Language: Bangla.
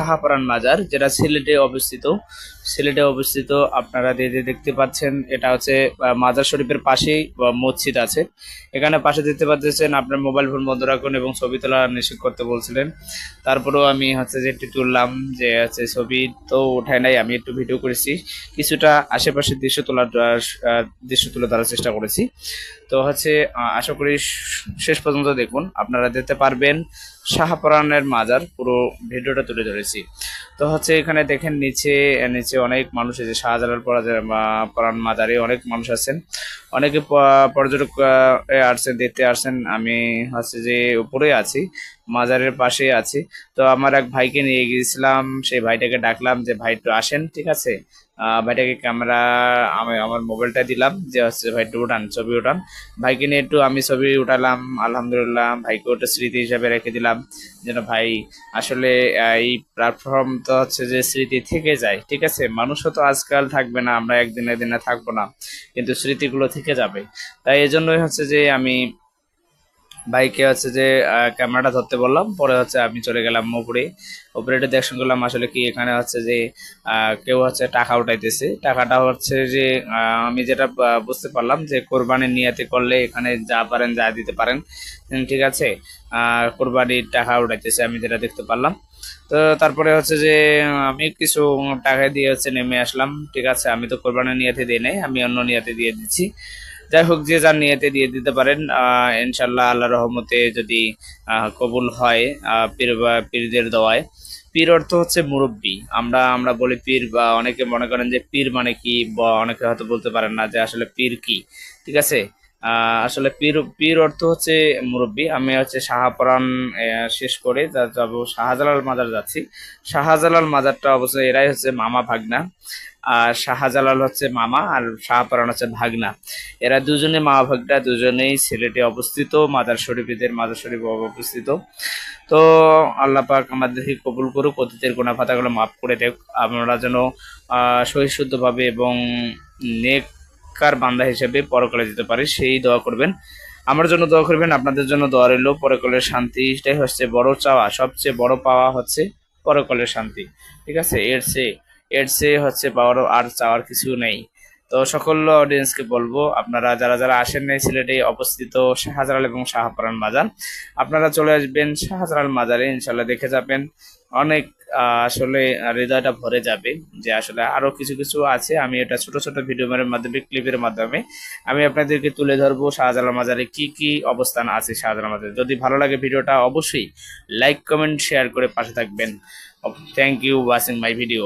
শাহপরান মাজার, যেটা সিলেটে অবস্থিত। আপনারা দেখতে পাচ্ছেন, এটা হচ্ছে মাজার শরীফের পাশেই মসজিদ আছে। এখানে পাশে দেখতে পাচ্ছেন, আপনার মোবাইল ফোন বন্ধ রাখুন এবং ছবি তোলা নিষেধ করতে বলছিলেন। তারপরেও আমি হচ্ছে যে একটু তুললাম, যে হচ্ছে ছবি তো উঠায় নাই, আমি একটু ভিডিও করেছি, কিছুটা আশেপাশের দৃশ্য তুলে ধরার চেষ্টা করেছি। তো হচ্ছে আশা করি শেষ পর্যন্ত দেখুন, আপনারা দেখতে পারবেন শাহপরানের মাজার পুরো ভিডিওটা তুলে ধরেছি। তো হচ্ছে এখানে দেখেন, নিচে নিচে অনেক মানুষ, এই যে শাহজালাল পরান মাজারে অনেক মানুষ আছেন, অনেকে পর্যটক আসছেন, দেখতে আসছেন। আমি হচ্ছে যে উপরে আছি, মাজারের পাশে আছি। তো আমার এক ভাইকে নিয়ে গিয়েছিলাম, সেই ভাইটাকে ডাকলাম যে ভাই একটু আসেন, ঠিক আছে। ভাইটাকে ক্যামেরা, আমি আমার মোবাইলটা দিলাম, যে হচ্ছে ভাই একটু উঠান, ছবি উঠান। ভাইকে নিয়ে একটু আমি ছবি উঠালাম, আলহামদুলিল্লাহ। ভাইকে ওটা স্মৃতি হিসাবে রেখে দিলাম, যেন ভাই আসলে এই প্ল্যাটফর্ম তো হচ্ছে যে স্মৃতি থেকে যায়, ঠিক আছে। মানুষও তো আজকাল থাকবে না, আমরা একদিনে দিনে থাকবো না, কিন্তু স্মৃতিগুলো থেকে যাবে। তাই এই জন্যই হচ্ছে যে আমি ভাইকে হচ্ছে যে ক্যামেরাটা ধরতে বললাম। পরে হচ্ছে আমি চলে গেলাম উপরে, উপরে একটু দেখশন করলাম আসলে কি এখানে হচ্ছে যে কেউ হচ্ছে টাকা উঠাইতেছে। টাকাটা হচ্ছে যে আমি যেটা বুঝতে পারলাম, যে কোরবানির নিয়াতে করলে এখানে যা পারেন যা দিতে পারেন, ঠিক আছে। কোরবানির টাকা উঠাইতেছে, আমি যেটা দেখতে পারলাম। তো তারপরে হচ্ছে যে আমি কিছু টাকা দিয়ে হচ্ছে নেমে আসলাম, ঠিক আছে। আমি তো কোরবানির নিয়াতে দিই নাই, আমি অন্য নিয়াতে দিয়ে দিচ্ছি। যাই হোক, যে যার নিয়তে দিয়ে দিতে পারেন, ইনশাল্লাহ আল্লাহ রহমতে যদি কবুল হয়, পীর বা পীরদের দোয়ায়। পীর অর্থ হচ্ছে মুরব্বী, আমরা আমরা বলি পীর, বা অনেকে মনে করেন যে পীর মানে কি, বা অনেকে হয়তো বলতে পারেন না যে আসলে পীর কি, ঠিক আছে। আসলে পীর পীর অর্থ হচ্ছে মুরব্বী। আমি হচ্ছে শাহপরান শেষ করে যাব, শাহজালাল মাজার যাচ্ছি। শাহজালাল মাজারটা অবশ্যই, এরাই হচ্ছে মামা ভাগনা। আর শাহজালাল হচ্ছে মামা, আর শাহপরান হচ্ছে ভাগনা। এরা দুজনে মা ভাগনা, দুজনেই সিলেটে অবস্থিত, মাজার শরীফ অবস্থিত। তো আল্লাহ পাক আমাদেরকে কবুল করুক, অতীতের গুনাহ ফাতাগুলো মাফ করে দেখ, আমরা যেন সহি শুদ্ধভাবে এবং নেককার বান্দা হিসেবে পরকালে যেতে পারি, সেই দোয়া করবেন। আমার জন্য দোয়া করবেন, আপনাদের জন্য দোয়া রইল। পরকালের শান্তিটাই হচ্ছে বড় চাওয়া, সবচেয়ে বড় পাওয়া হচ্ছে পরকালের শান্তি, ঠিক আছে। এর চেয়ে হচ্ছে বড় আর চাওয়ার কিছু নেই। তো সকল অডিয়েন্সকে বলবো, আপনারা যারা যারা আসেন নাই সিলেটে অবস্থিত শাহজালাল এবং শাহপরান মাজার, আপনারা চলে আসবেন শাহজালাল মাজারে, ইনশাল্লাহ দেখে যাবেন। অনেক আসলে হৃদয়টা ভরে যাবে, যে আসলে আরো কিছু কিছু আছে। আমি এটা ছোট ছোট ভিডিওর মাধ্যমে, ক্লিপের মাধ্যমে আমি আপনাদেরকে তুলে ধরবো শাহজালাল মাজারে কি কি অবস্থান আছে। শাহজালাল মাজারে যদি ভালো লাগে ভিডিওটা, অবশ্যই লাইক কমেন্ট শেয়ার করে পাশে থাকবেন। Thank you watching my video.